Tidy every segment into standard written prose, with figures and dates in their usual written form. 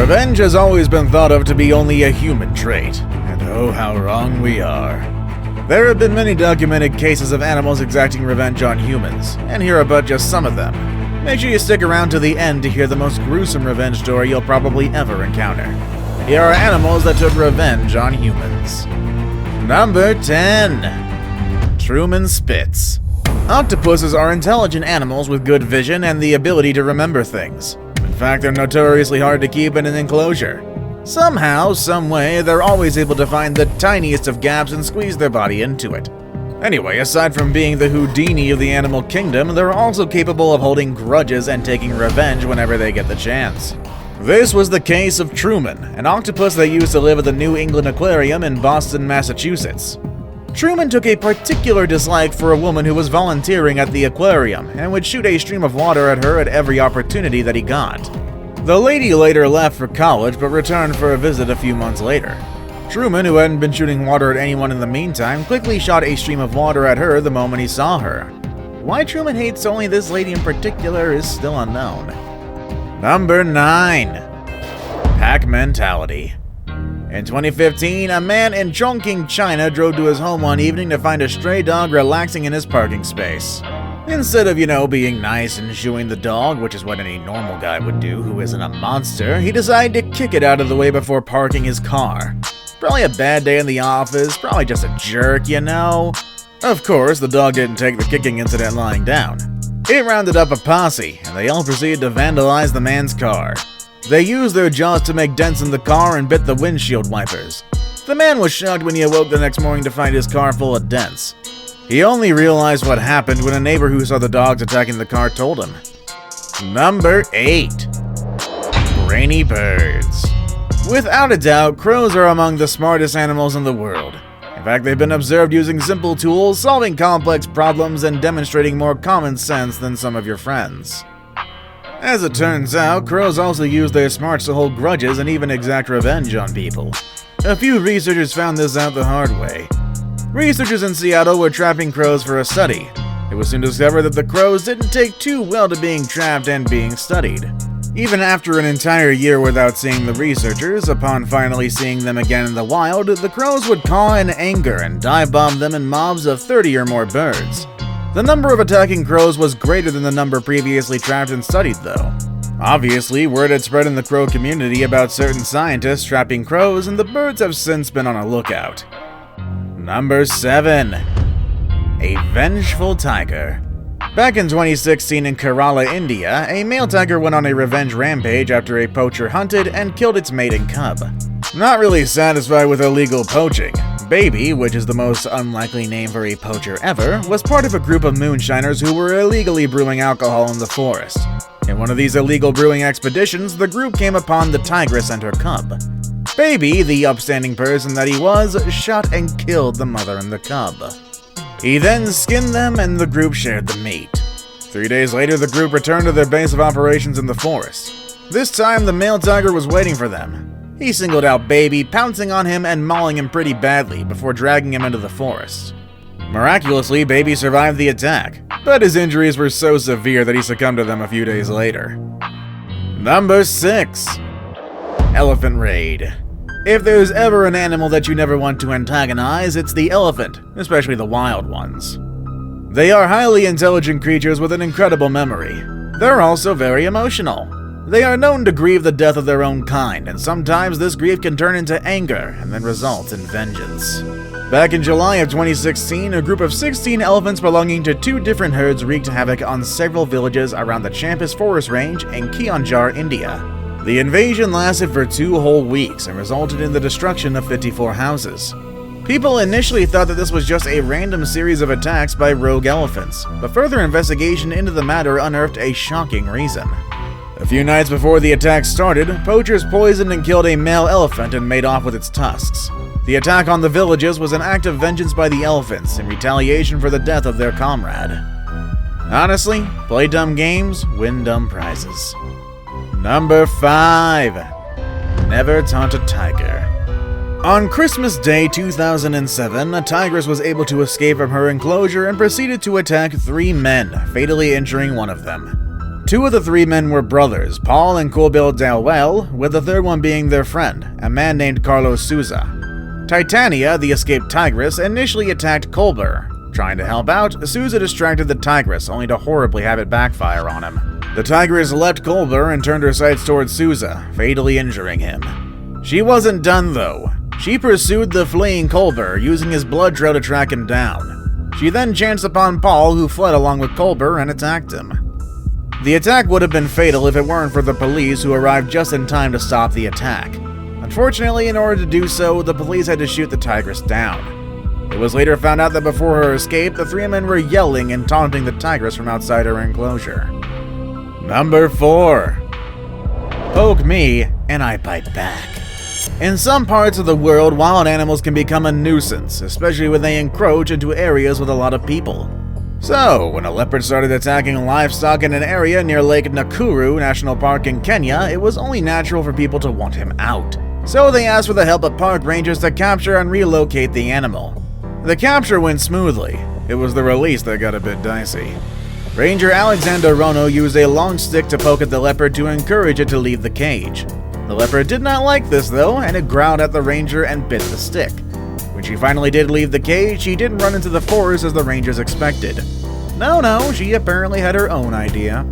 Revenge has always been thought of to be only a human trait, and oh how wrong we are. There have been many documented cases of animals exacting revenge on humans, and here are but just some of them. Make sure you stick around to the end to hear the most gruesome revenge story you'll probably ever encounter. Here are animals that took revenge on humans. Number 10. Truman Spitz. Octopuses are intelligent animals with good vision and the ability to remember things. In fact, they're notoriously hard to keep in an enclosure. Somehow, someway, they're always able to find the tiniest of gaps and squeeze their body into it. Anyway, aside from being the Houdini of the animal kingdom, they're also capable of holding grudges and taking revenge whenever they get the chance. This was the case of Truman, an octopus that used to live at the New England Aquarium in Boston, Massachusetts. Truman took a particular dislike for a woman who was volunteering at the aquarium and would shoot a stream of water at her at every opportunity that he got. The lady later left for college but returned for a visit a few months later. Truman, who hadn't been shooting water at anyone in the meantime, quickly shot a stream of water at her the moment he saw her. Why Truman hates only this lady in particular is still unknown. Number 9. Pack Mentality. In 2015, a man in Chongqing, China drove to his home one evening to find a stray dog relaxing in his parking space. Instead of, being nice and shooing the dog, which is what any normal guy would do who isn't a monster, he decided to kick it out of the way before parking his car. Probably a bad day in the office, probably just a jerk, Of course, the dog didn't take the kicking incident lying down. It rounded up a posse, and they all proceeded to vandalize the man's car. They used their jaws to make dents in the car and bit the windshield wipers. The man was shocked when he awoke the next morning to find his car full of dents. He only realized what happened when a neighbor who saw the dogs attacking the car told him. Number 8. Brainy birds. Without a doubt, crows are among the smartest animals in the world. In fact, they've been observed using simple tools, solving complex problems, and demonstrating more common sense than some of your friends. As it turns out, crows also use their smarts to hold grudges and even exact revenge on people. A few researchers found this out the hard way. Researchers in Seattle were trapping crows for a study. It was soon discovered that the crows didn't take too well to being trapped and being studied. Even after an entire year without seeing the researchers, upon finally seeing them again in the wild, the crows would caw in anger and dive bomb them in mobs of 30 or more birds. The number of attacking crows was greater than the number previously trapped and studied, though. Obviously, word had spread in the crow community about certain scientists trapping crows, and the birds have since been on a lookout. Number 7. A vengeful tiger. Back in 2016 in Kerala, India, a male tiger went on a revenge rampage after a poacher hunted and killed its mate and cub. Not really satisfied with illegal poaching, Baby, which is the most unlikely name for a poacher ever, was part of a group of moonshiners who were illegally brewing alcohol in the forest. In one of these illegal brewing expeditions, the group came upon the tigress and her cub. Baby, the upstanding person that he was, shot and killed the mother and the cub. He then skinned them and the group shared the meat. 3 days later, the group returned to their base of operations in the forest. This time, the male tiger was waiting for them. He singled out Baby, pouncing on him and mauling him pretty badly before dragging him into the forest. Miraculously, Baby survived the attack, but his injuries were so severe that he succumbed to them a few days later. Number 6. Elephant Raid. If there's ever an animal that you never want to antagonize, it's the elephant, especially the wild ones. They are highly intelligent creatures with an incredible memory. They're also very emotional. They are known to grieve the death of their own kind, and sometimes this grief can turn into anger and then result in vengeance. Back in July of 2016, a group of 16 elephants belonging to 2 different herds wreaked havoc on several villages around the Champis Forest Range in Kionjar, India. The invasion lasted for 2 whole weeks and resulted in the destruction of 54 houses. People initially thought that this was just a random series of attacks by rogue elephants, but further investigation into the matter unearthed a shocking reason. A few nights before the attack started, poachers poisoned and killed a male elephant and made off with its tusks. The attack on the villages was an act of vengeance by the elephants in retaliation for the death of their comrade. Honestly, play dumb games, win dumb prizes. Number 5. Never taunt a tiger. On Christmas Day 2007, a tigress was able to escape from her enclosure and proceeded to attack 3 men, fatally injuring one of them. Two of the three men were brothers, Paul and Colbill Dalwell, with the third one being their friend, a man named Carlos Souza. Titania, the escaped tigress, initially attacked Colbert. Trying to help out, Souza distracted the tigress, only to horribly have it backfire on him. The tigress leapt Colbert and turned her sights towards Souza, fatally injuring him. She wasn't done though. She pursued the fleeing Colbert, using his blood trail to track him down. She then chanced upon Paul, who fled along with Colbert and attacked him. The attack would have been fatal if it weren't for the police, who arrived just in time to stop the attack. Unfortunately, in order to do so, the police had to shoot the tigress down. It was later found out that before her escape, the three men were yelling and taunting the tigress from outside her enclosure. Number 4. Poke me, and I bite back. In some parts of the world, wild animals can become a nuisance, especially when they encroach into areas with a lot of people. So, when a leopard started attacking livestock in an area near Lake Nakuru National Park in Kenya, it was only natural for people to want him out. So they asked for the help of park rangers to capture and relocate the animal. The capture went smoothly. It was the release that got a bit dicey. Ranger Alexander Rono used a long stick to poke at the leopard to encourage it to leave the cage. The leopard did not like this though, and it growled at the ranger and bit the stick. When she finally did leave the cage, she didn't run into the forest as the rangers expected. No, she apparently had her own idea.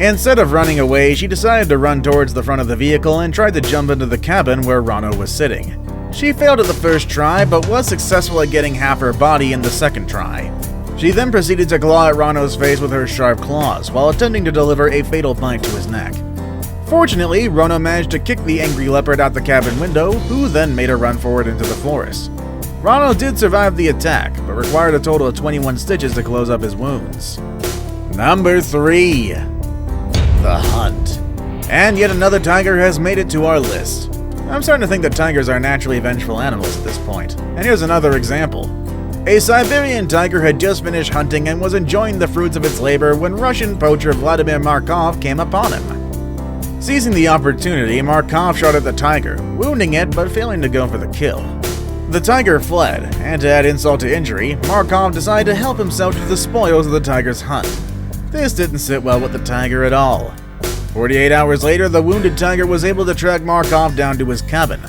Instead of running away, she decided to run towards the front of the vehicle and tried to jump into the cabin where Rono was sitting. She failed at the first try, but was successful at getting half her body in the second try. She then proceeded to claw at Rono's face with her sharp claws, while attempting to deliver a fatal bite to his neck. Fortunately, Rono managed to kick the angry leopard out the cabin window, who then made a run forward into the forest. Rono did survive the attack, but required a total of 21 stitches to close up his wounds. Number 3. The Hunt. And yet another tiger has made it to our list. I'm starting to think that tigers are naturally vengeful animals at this point. And here's another example. A Siberian tiger had just finished hunting and was enjoying the fruits of its labor when Russian poacher Vladimir Markov came upon him. Seizing the opportunity, Markov shot at the tiger, wounding it but failing to go for the kill. The tiger fled, and to add insult to injury, Markov decided to help himself to the spoils of the tiger's hunt. This didn't sit well with the tiger at all. 48 hours later, the wounded tiger was able to track Markov down to his cabin.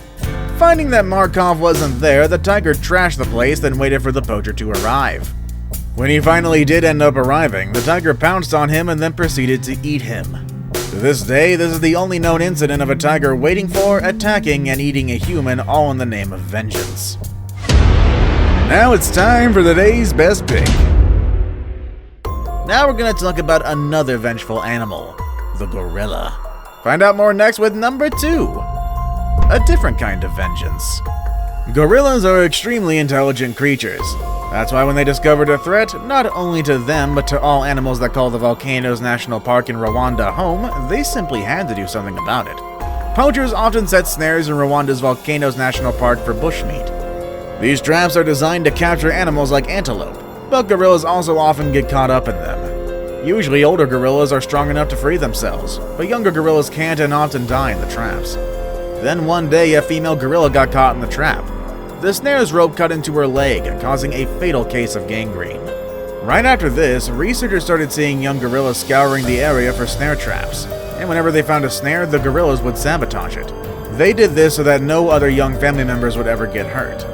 Finding that Markov wasn't there, the tiger trashed the place, then waited for the poacher to arrive. When he finally did end up arriving, the tiger pounced on him and then proceeded to eat him. To this day, this is the only known incident of a tiger waiting for, attacking, and eating a human, all in the name of vengeance. Now it's time for the day's best pick. Now we're going to talk about another vengeful animal, the gorilla. Find out more next with number 2. A different kind of vengeance. Gorillas are extremely intelligent creatures. That's why when they discovered a threat, not only to them but to all animals that call the Volcanoes National Park in Rwanda home, they simply had to do something about it. Poachers often set snares in Rwanda's Volcanoes National Park for bushmeat. These traps are designed to capture animals like antelope, but gorillas also often get caught up in them. Usually older gorillas are strong enough to free themselves, but younger gorillas can't and often die in the traps. Then one day, a female gorilla got caught in the trap. The snare's rope cut into her leg, causing a fatal case of gangrene. Right after this, researchers started seeing young gorillas scouring the area for snare traps, and whenever they found a snare, the gorillas would sabotage it. They did this so that no other young family members would ever get hurt.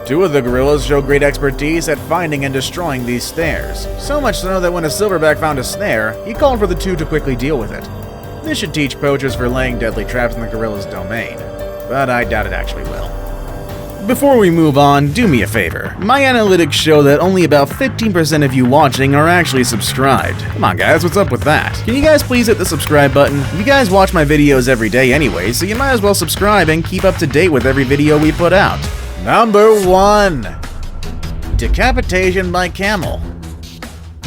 2 of the gorillas showed great expertise at finding and destroying these snares, so much so that when a silverback found a snare, he called for the 2 to quickly deal with it. This should teach poachers for laying deadly traps in the gorilla's domain, but I doubt it actually will. Before we move on, do me a favor. My analytics show that only about 15% of you watching are actually subscribed. Come on guys, what's up with that? Can you guys please hit the subscribe button? You guys watch my videos every day anyway, so you might as well subscribe and keep up to date with every video we put out. Number 1. Decapitation by camel.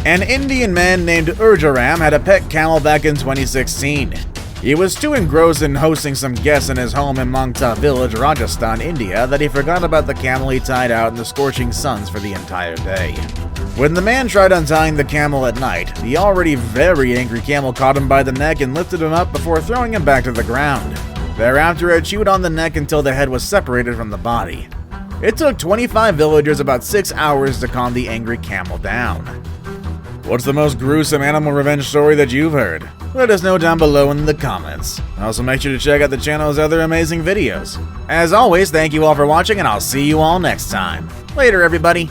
An Indian man named Urjaram had a pet camel back in 2016. He was too engrossed in hosting some guests in his home in Mangta village, Rajasthan, India, that he forgot about the camel he tied out in the scorching suns for the entire day. When the man tried untying the camel at night, the already very angry camel caught him by the neck and lifted him up before throwing him back to the ground. Thereafter, it chewed on the neck until the head was separated from the body. It took 25 villagers about 6 hours to calm the angry camel down. What's the most gruesome animal revenge story that you've heard? Let us know down below in the comments. Also make sure to check out the channel's other amazing videos. As always, thank you all for watching, and I'll see you all next time. Later, everybody.